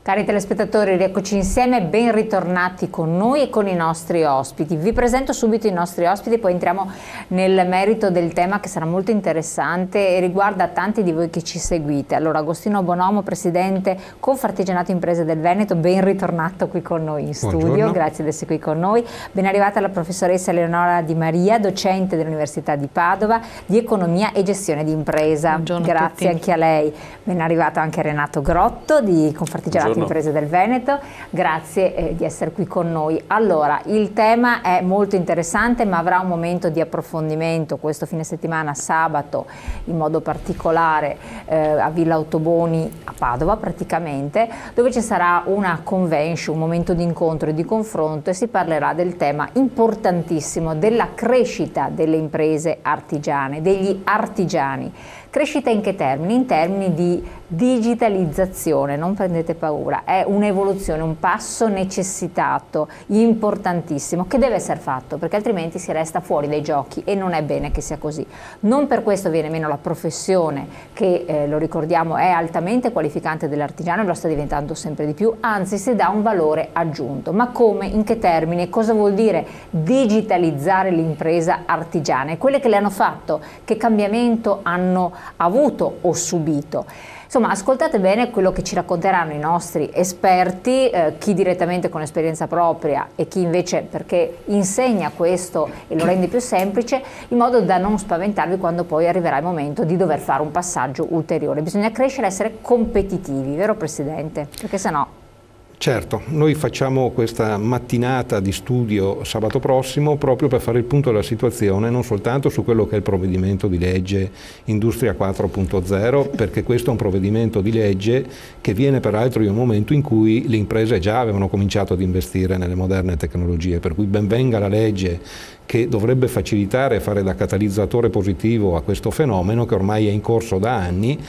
Cari telespettatori, rieccoci insieme, ben ritornati con noi e con i nostri ospiti. Vi presento subito i nostri ospiti, poi entriamo nel merito del tema che sarà molto interessante e riguarda tanti di voi che ci seguite. Allora, Agostino Bonomo, presidente Confartigianato Imprese del Veneto, ben ritornato qui con noi in studio. Buongiorno. Grazie di essere qui con noi. Ben arrivata la professoressa Eleonora Di Maria, docente dell'Università di Padova di Economia e Gestione di Impresa. Buongiorno. Grazie anche a lei. Ben arrivato anche Renato Grotto di Confartigianato Imprese del Veneto, grazie di essere qui con noi. Allora, il tema è molto interessante, ma avrà un momento di approfondimento questo fine settimana, sabato in modo particolare a Villa Autoboni a Padova praticamente, dove ci sarà una convention, un momento di incontro e di confronto, e si parlerà del tema importantissimo della crescita delle imprese artigiane, degli artigiani. Crescita in che termini? In termini di digitalizzazione, non prendete paura, è un'evoluzione, un passo necessitato, importantissimo, che deve essere fatto, perché altrimenti si resta fuori dai giochi e non è bene che sia così. Non per questo viene meno la professione che, lo ricordiamo, è altamente qualificante dell'artigiano e lo sta diventando sempre di più, anzi si dà un valore aggiunto. Ma come? In che termini? Cosa vuol dire digitalizzare l'impresa artigiana? E quelle che le hanno fatto, che cambiamento hanno avuto o subito? Insomma, ascoltate bene quello che ci racconteranno i nostri esperti, chi direttamente con esperienza propria e chi invece perché insegna questo e lo rende più semplice, in modo da non spaventarvi quando poi arriverà il momento di dover fare un passaggio ulteriore. Bisogna crescere e essere competitivi, vero Presidente? Perché sennò... Certo, noi facciamo questa mattinata di studio sabato prossimo proprio per fare il punto della situazione, non soltanto su quello che è il provvedimento di legge Industria 4.0, perché questo è un provvedimento di legge che viene peraltro in un momento in cui le imprese già avevano cominciato ad investire nelle moderne tecnologie, per cui ben venga la legge che dovrebbe facilitare e fare da catalizzatore positivo a questo fenomeno che ormai è in corso da anni,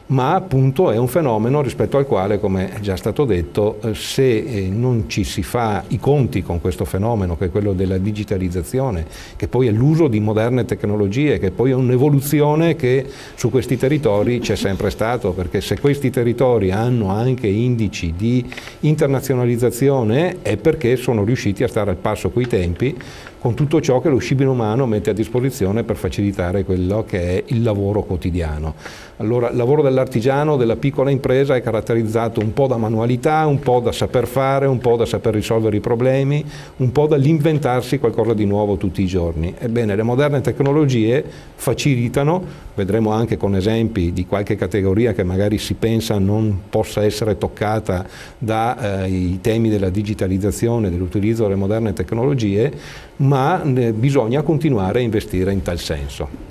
ma appunto è un fenomeno rispetto al quale, come è già stato detto, se non ci si fa i conti con questo fenomeno, che è quello della digitalizzazione, che poi è l'uso di moderne tecnologie, che poi è un'evoluzione che su questi territori c'è sempre stato, perché se questi territori hanno anche indici di internazionalizzazione è perché sono riusciti a stare al passo coi tempi, con tutto ciò che lo scibile umano mette a disposizione per facilitare quello che è il lavoro quotidiano. Allora, il lavoro dell'artigiano, della piccola impresa è caratterizzato un po' da manualità, un po' da saper fare, un po' da saper risolvere i problemi, un po' dall'inventarsi qualcosa di nuovo tutti i giorni. Ebbene, le moderne tecnologie facilitano, vedremo anche con esempi di qualche categoria che magari si pensa non possa essere toccata dai temi della digitalizzazione, dell'utilizzo delle moderne tecnologie, ma bisogna continuare a investire in tal senso.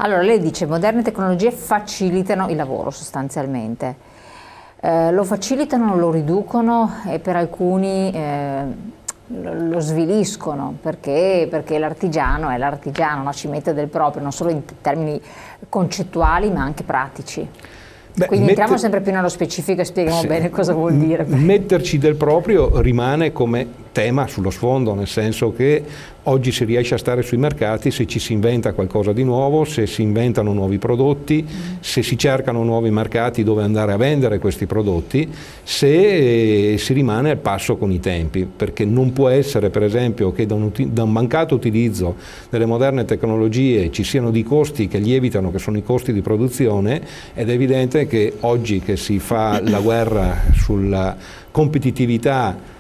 Allora, lei dice moderne tecnologie facilitano il lavoro sostanzialmente. Lo facilitano, lo riducono e per alcuni lo sviliscono perché l'artigiano è l'artigiano, no? Ci mette del proprio, non solo in termini concettuali ma anche pratici. Quindi entriamo sempre più nello specifico e spieghiamo bene cosa vuol dire. Metterci del proprio rimane come tema sullo sfondo, nel senso che oggi si riesce a stare sui mercati se ci si inventa qualcosa di nuovo, se si inventano nuovi prodotti, se si cercano nuovi mercati dove andare a vendere questi prodotti, se si rimane al passo con i tempi, perché non può essere per esempio che da un mancato utilizzo delle moderne tecnologie ci siano dei costi che lievitano, che sono i costi di produzione, ed è evidente che oggi che si fa la guerra sulla competitività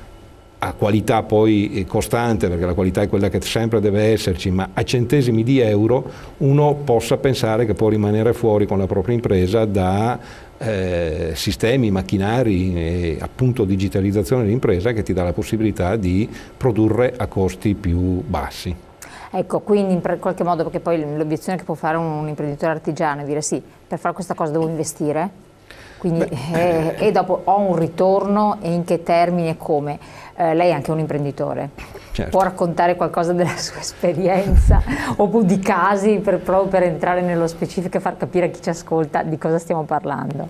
a qualità poi costante, perché la qualità è quella che sempre deve esserci, ma a centesimi di euro uno possa pensare che può rimanere fuori con la propria impresa da sistemi, macchinari e appunto digitalizzazione dell'impresa che ti dà la possibilità di produrre a costi più bassi. Ecco, quindi in qualche modo, perché poi l'obiezione che può fare un imprenditore artigiano è dire sì, per fare questa cosa devo investire, quindi, e dopo ho un ritorno e in che termini e come. Lei è anche un imprenditore, certo. Può raccontare qualcosa della sua esperienza o di casi proprio per entrare nello specifico e far capire a chi ci ascolta di cosa stiamo parlando?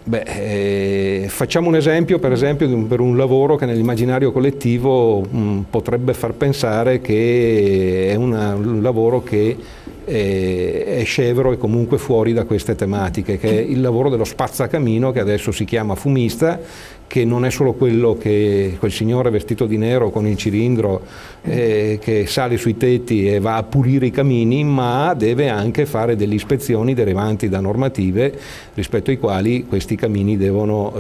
Facciamo un esempio, per esempio, per un lavoro che nell'immaginario collettivo potrebbe far pensare che è un lavoro che è scevro e comunque fuori da queste tematiche, che è il lavoro dello spazzacamino, che adesso si chiama fumista, che non è solo quello che quel signore vestito di nero con il cilindro che sale sui tetti e va a pulire i camini, ma deve anche fare delle ispezioni derivanti da normative rispetto ai quali questi camini devono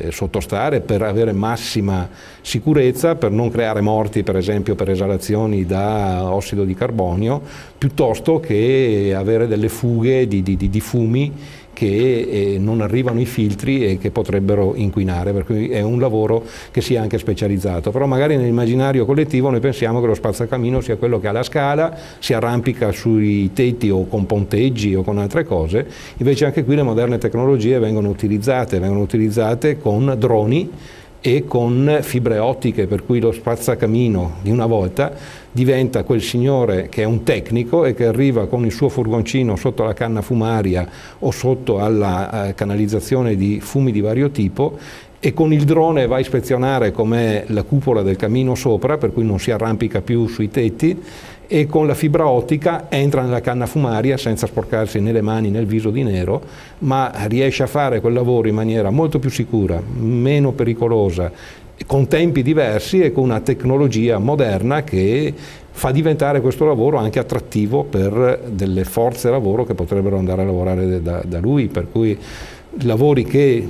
sottostare per avere massima sicurezza, per non creare morti per esempio per esalazioni da ossido di carbonio, piuttosto che avere delle fughe di fumi che non arrivano ai filtri e che potrebbero inquinare, per cui è un lavoro che sia anche specializzato. Però magari nell'immaginario collettivo noi pensiamo che lo spazzacamino sia quello che ha la scala, si arrampica sui tetti o con ponteggi o con altre cose, invece anche qui le moderne tecnologie vengono utilizzate con droni e con fibre ottiche, per cui lo spazzacamino di una volta diventa quel signore che è un tecnico e che arriva con il suo furgoncino sotto la canna fumaria o sotto alla canalizzazione di fumi di vario tipo, e con il drone va a ispezionare com'è la cupola del camino sopra, per cui non si arrampica più sui tetti, e con la fibra ottica entra nella canna fumaria senza sporcarsi né le mani né il viso di nero, ma riesce a fare quel lavoro in maniera molto più sicura, meno pericolosa, con tempi diversi e con una tecnologia moderna che fa diventare questo lavoro anche attrattivo per delle forze lavoro che potrebbero andare a lavorare da lui, per cui lavori che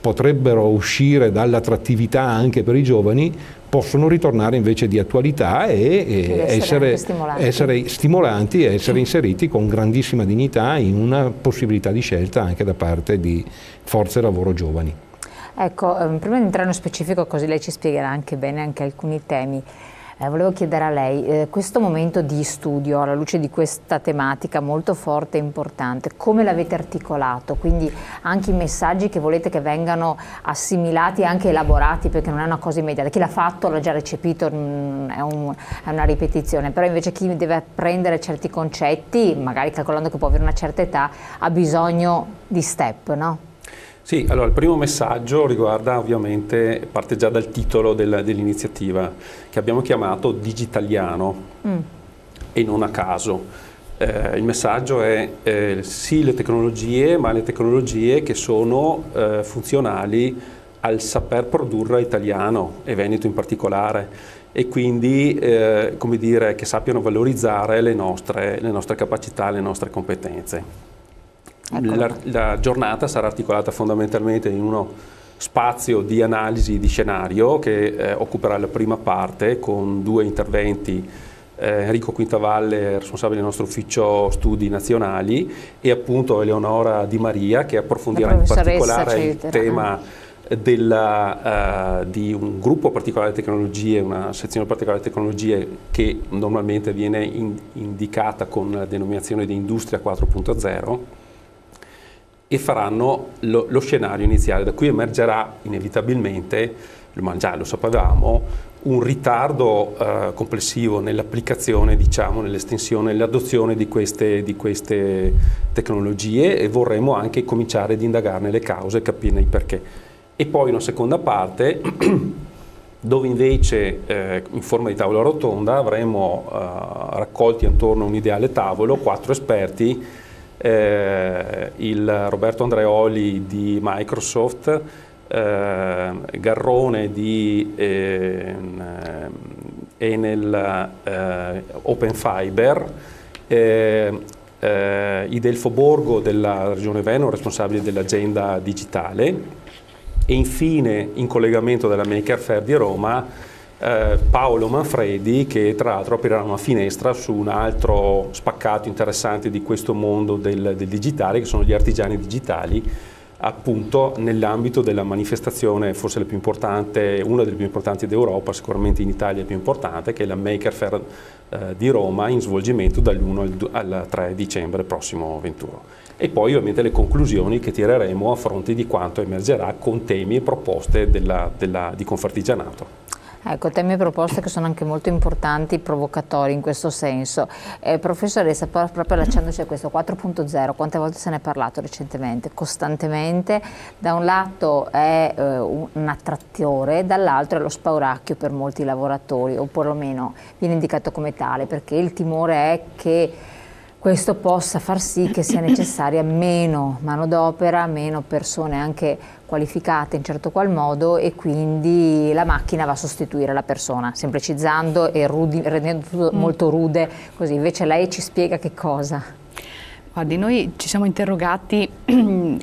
potrebbero uscire dall'attrattività anche per i giovani possono ritornare invece di attualità e essere stimolanti e essere inseriti con grandissima dignità in una possibilità di scelta anche da parte di forze lavoro giovani. Ecco, prima di entrare nello specifico, così lei ci spiegherà anche bene anche alcuni temi, volevo chiedere a lei, questo momento di studio alla luce di questa tematica molto forte e importante, come l'avete articolato? Quindi anche i messaggi che volete che vengano assimilati e anche elaborati, perché non è una cosa immediata, chi l'ha fatto l'ha già recepito, è una ripetizione, però invece chi deve apprendere certi concetti, magari calcolando che può avere una certa età, ha bisogno di step, no? Sì, allora il primo messaggio riguarda ovviamente, parte già dal titolo dell'iniziativa, che abbiamo chiamato Digitaliano, e non a caso. Il messaggio è sì le tecnologie, ma le tecnologie che sono funzionali al saper produrre italiano e veneto in particolare, e quindi come dire, che sappiano valorizzare le nostre capacità, le nostre competenze. La giornata sarà articolata fondamentalmente in uno spazio di analisi di scenario che occuperà la prima parte con 2 interventi, Enrico Quintavalle, responsabile del nostro ufficio studi nazionali, e appunto Eleonora Di Maria, che approfondirà in particolare il tema di un gruppo particolare di tecnologie, una sezione particolare di tecnologie che normalmente viene indicata con la denominazione di Industria 4.0, e faranno lo scenario iniziale. Da cui emergerà inevitabilmente, ma già lo sapevamo, un ritardo complessivo nell'applicazione, diciamo, nell'estensione, nell'adozione di queste tecnologie, e vorremmo anche cominciare ad indagarne le cause e capirne il perché. E poi una seconda parte dove invece in forma di tavola rotonda avremo raccolti attorno a un ideale tavolo 4 esperti, il Roberto Andreoli di Microsoft, Garrone di Enel Open Fiber, Idelfo Borgo della Regione Veneto, responsabile dell'agenda digitale, e infine in collegamento della Maker Faire di Roma Paolo Manfredi, che tra l'altro aprirà una finestra su un altro spaccato interessante di questo mondo del digitale, che sono gli artigiani digitali, appunto nell'ambito della manifestazione forse la più importante, una delle più importanti d'Europa, sicuramente in Italia più importante, che è la Maker Faire di Roma, in svolgimento dall'1 al 3 dicembre prossimo 21. E poi ovviamente le conclusioni che tireremo a fronte di quanto emergerà con temi e proposte di Confartigianato. Ecco, temi e proposte che sono anche molto importanti, provocatori in questo senso. Professoressa, proprio allacciandoci a questo 4.0, quante volte se ne è parlato recentemente? Costantemente, da un lato è un attrattore, dall'altro è lo spauracchio per molti lavoratori, o perlomeno viene indicato come tale, perché il timore è che questo possa far sì che sia necessaria meno manodopera, meno persone anche qualificate in certo qual modo, e quindi la macchina va a sostituire la persona, semplicizzando e rendendo tutto molto rude, così. Invece lei ci spiega che cosa. Guardi, noi ci siamo interrogati,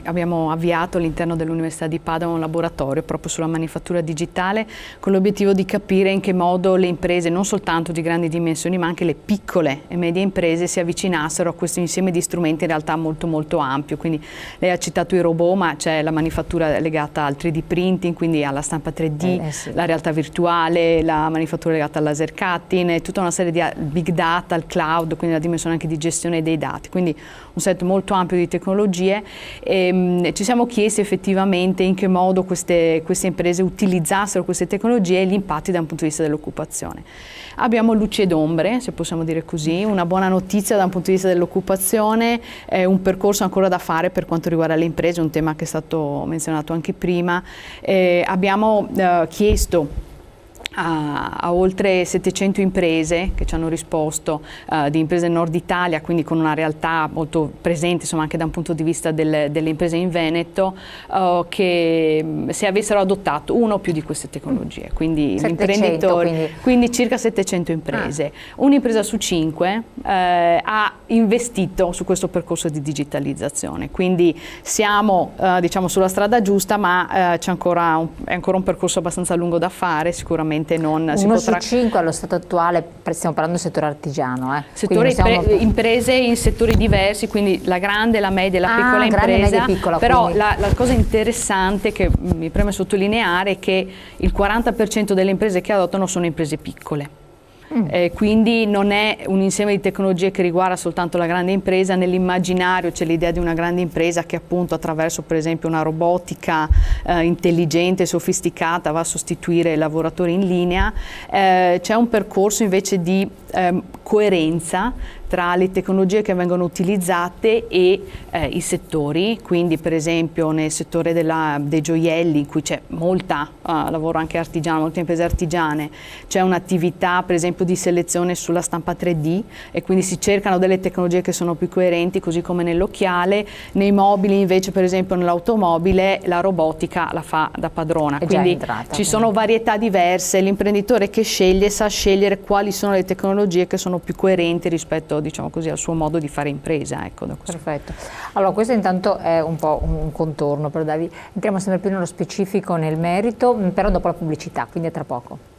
abbiamo avviato all'interno dell'Università di Padova un laboratorio proprio sulla manifattura digitale, con l'obiettivo di capire in che modo le imprese, non soltanto di grandi dimensioni, ma anche le piccole e medie imprese, si avvicinassero a questo insieme di strumenti in realtà molto molto ampio. Quindi lei ha citato i robot, ma c'è la manifattura legata al 3D printing, quindi alla stampa 3D, sì. la realtà virtuale, la manifattura legata al laser cutting, tutta una serie di big data, il cloud, quindi la dimensione anche di gestione dei dati. Quindi un set molto ampio di tecnologie, e ci siamo chiesti effettivamente in che modo queste imprese utilizzassero queste tecnologie e gli impatti da un punto di vista dell'occupazione. Abbiamo luci ed ombre, se possiamo dire così. Una buona notizia da un punto di vista dell'occupazione, un percorso ancora da fare per quanto riguarda le imprese, un tema che è stato menzionato anche prima. Abbiamo chiesto a oltre 700 imprese che ci hanno risposto, di imprese Nord Italia, quindi con una realtà molto presente, insomma, anche da un punto di vista delle imprese in Veneto, che se avessero adottato una o più di queste tecnologie, quindi 700, gli imprenditori, quindi circa 700 imprese. Un'impresa su 5 ha investito su questo percorso di digitalizzazione, quindi siamo diciamo sulla strada giusta, ma è ancora un percorso abbastanza lungo da fare, sicuramente. Non si Uno potrà... su 5 allo stato attuale, stiamo parlando del settore artigiano. Imprese in settori diversi, quindi la grande, la media e la piccola grande, impresa. media, piccola, però la cosa interessante che mi preme sottolineare è che il 40% delle imprese che adottano sono imprese piccole. Quindi non è un insieme di tecnologie che riguarda soltanto la grande impresa. Nell'immaginario c'è l'idea di una grande impresa che appunto attraverso per esempio una robotica intelligente e sofisticata va a sostituire i lavoratori in linea. C'è un percorso invece di coerenza tra le tecnologie che vengono utilizzate e i settori, quindi per esempio nel settore dei gioielli, in cui c'è molta lavoro anche artigiano, molte imprese artigiane, c'è un'attività per esempio di selezione sulla stampa 3D, e quindi si cercano delle tecnologie che sono più coerenti, così come nell'occhiale. Nei mobili invece, per esempio nell'automobile, la robotica la fa da padrona, quindi ci sono varietà diverse. L'imprenditore che sceglie sa scegliere quali sono le tecnologie che sono più coerenti rispetto, diciamo così, al suo modo di fare impresa. Ecco, perfetto. Allora, questo intanto è un po' un contorno, però entriamo sempre più nello specifico, nel merito, però dopo la pubblicità, quindi a tra poco.